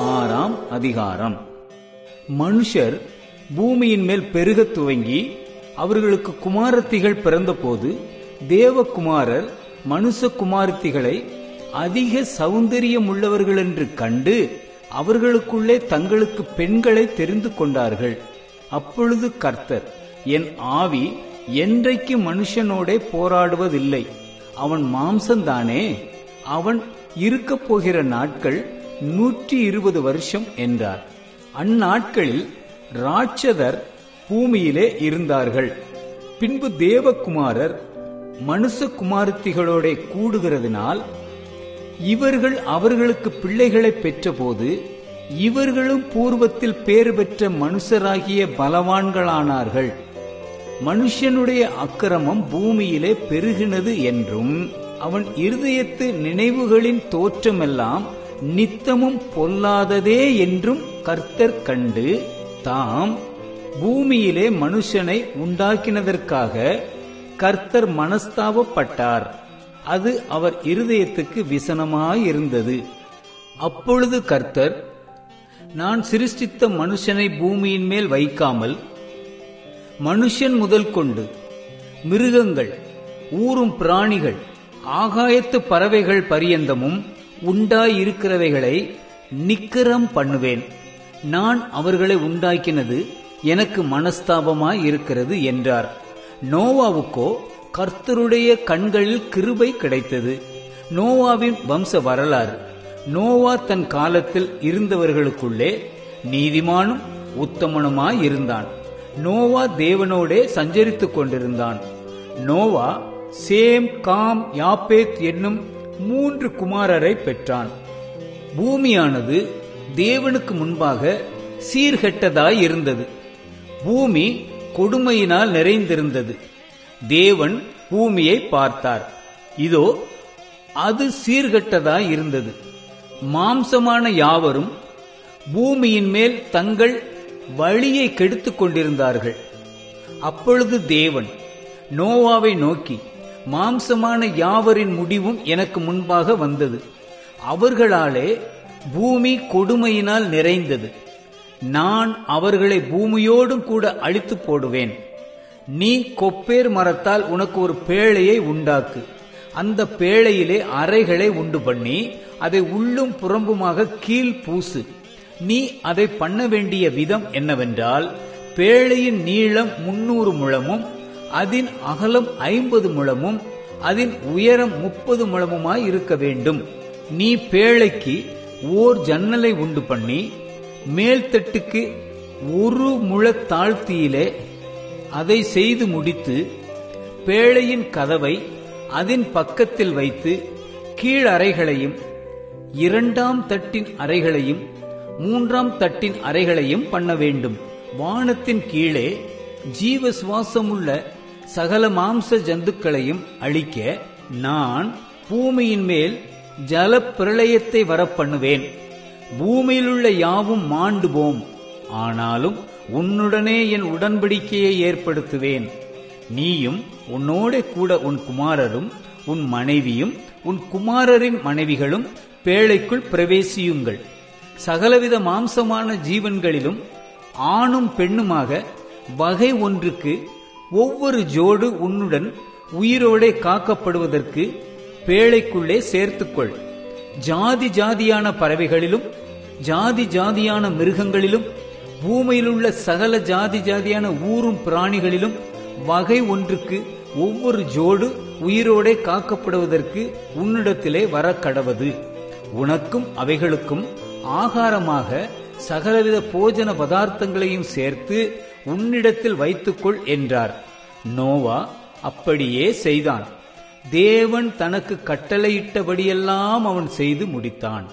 6ஆம் அதிகாரம். மனுஷர் பூமியின் மேல் பெருகத் துவங்கி அவர்களுக்கு குமாரத்திகள் பிறந்தபோது தேவகுமாரர் மனுஷகுமாரத்திகளை அதிக சௌந்தரியம் உள்ளவர்கள் என்று கண்டு அவர்களுக்குள்ளே தங்களுக்கு பெண்களை தெரிந்து கொண்டார்கள். அப்பொழுது கர்த்தர், என் ஆவி என்றைக்கு மனுஷனோடே போராடுவதில்லை, அவன் மாம்சந்தானே, அவன் இருக்கப் போகிற நாட்கள் 120 வருஷம் என்றார். அந்நாட்களில் ராட்சதர் பூமியிலே இருந்தார்கள். பின்பு தேவகுமாரர் மனுஷகுமாரத்திகளோட கூடுகிறதினால் இவர்கள் அவர்களுக்கு பிள்ளைகளை பெற்றபோது இவர்களும் பூர்வத்தில் பேறு பெற்ற மனுஷராகிய பலவான்களானார்கள். மனுஷனுடைய அக்கிரமம் பூமியிலே பெருகினது என்றும் அவன் இருதயத்து நினைவுகளின் தோற்றமெல்லாம் நித்தமும் பொல்லாததே என்றும் கர்த்தர் கண்டு தாம் பூமியிலே மனுஷனை உண்டாக்கினதற்காக கர்த்தர் மனஸ்தாபப்பட்டார். அது அவர் இருதயத்துக்கு விசனமாயிருந்தது. அப்பொழுது கர்த்தர், நான் சிருஷ்டித்த மனுஷனை பூமியின் மேல் வைக்காமல் மனுஷன் முதல் கொண்டு மிருகங்கள், ஊரும் பிராணிகள், ஆகாயத்து பறவைகள் பரியந்தமும் உண்டாயிருக்கிறவைகளை நிக்கிரம் பண்ணுவேன். நான் அவர்களை உண்டாக்கினது எனக்கு மனஸ்தாபமாயிருக்கிறது என்றார். நோவாவுக்கோ கர்த்தருடைய கண்களில் கிருபை கிடைத்தது. நோவாவின் வம்ச வரலாறு. நோவா தன் காலத்தில் இருந்தவர்களுக்குள்ளே நீதிமானும் உத்தமனுமாயிருந்தான். நோவா தேவனோடே சஞ்சரித்துக் கொண்டிருந்தான். நோவா சேம், காம், யாப்பேத் என்னும் 3 குமாரரை பெற்றான். பூமியானது தேவனுக்கு முன்பாக சீர்கெட்டதாயிருந்தது. பூமி கொடுமையினால் நிறைந்திருந்தது. தேவன் பூமியை பார்த்தார். இதோ அது சீர்கெட்டதாயிருந்தது. மாம்சமான யாவரும் பூமியின் மேல் தங்கள் வழியை கெடுத்துக் கொண்டிருந்தார்கள். அப்பொழுது தேவன் நோவாவை நோக்கி, மாம்சமான யாவரின் முடிவும் எனக்கு முன்பாக வந்தது. அவர்களாலே பூமி கொடுமையினால் நிறைந்தது. நான் அவர்களை பூமியோடும் கூட அழித்து போடுவேன். நீ கொப்பேர் மரத்தால் உனக்கு ஒரு பேழையை உண்டாக்கு. அந்த பேழையிலே அறைகளை உண்டு பண்ணி அதை உள்ளும் புறம்புமாக கீழ் பூசு. நீ அதை பண்ண வேண்டிய விதம் என்னவென்றால், பேழையின் நீளம் 300 முழமும் அதன் அகலம் 50 முழமும் அதன் உயரம் 30 முழமுமாய் இருக்க வேண்டும். நீ பேழைக்கு ஓர் ஜன்னலை உண்டு பண்ணி மேல்தட்டுக்கு 1 முழ தாழ்த்தியிலே அதை செய்து முடித்து பேழையின் கதவை அதன் பக்கத்தில் வைத்து கீழறைகளையும் 2ஆம் தட்டின் அறைகளையும் 3ஆம் தட்டின் அறைகளையும் பண்ண வேண்டும். வானத்தின் கீழே ஜீவ சுவாசமுள்ள சகல மாம்ச ஜந்துக்களையும் அழிக்க நான் பூமியின் மேல் ஜல பிரளயத்தை வரப்பண்ணுவேன். பூமியிலுள்ள யாவும் மாண்டு போம். ஆனாலும் உன்னுடனே என் உடன்படிக்கையை ஏற்படுத்துவேன். நீயும் உன்னோட கூட உன் குமாரரும் உன் மனைவியும் உன் குமாரரின் மனைவிகளும் பேழைக்குள் பிரவேசியுங்கள். சகலவித மாம்சமான ஜீவன்களிலும் ஆணும் பெண்ணுமாக வகை ஒன்றுக்கு ஒவ்வொரு ஜோடு உன்னுடன் உயிரோடே காக்கப்படுவதற்கு பேழைக்குள்ளே சேர்த்துக்கொள். ஜாதி ஜாதியான பறவைகளிலும் ஜாதி ஜாதியான மிருகங்களிலும் பூமியிலுள்ள சகல ஜாதி ஜாதியான ஊரும் பிராணிகளிலும் வகை ஒன்றுக்கு ஒவ்வொரு ஜோடு உயிரோடே காக்கப்படுவதற்கு உன்னிடத்திலே வர கடவது. உனக்கும் அவைகளுக்கும் ஆகாரமாக சகலவித போஜன பதார்த்தங்களையும் சேர்த்து உன்னிடத்தில் வைத்துக்கொள் என்றார். நோவா அப்படியே செய்தான். தேவன் தனக்கு கட்டளையிட்டபடியெல்லாம் அவன் செய்து முடித்தான்.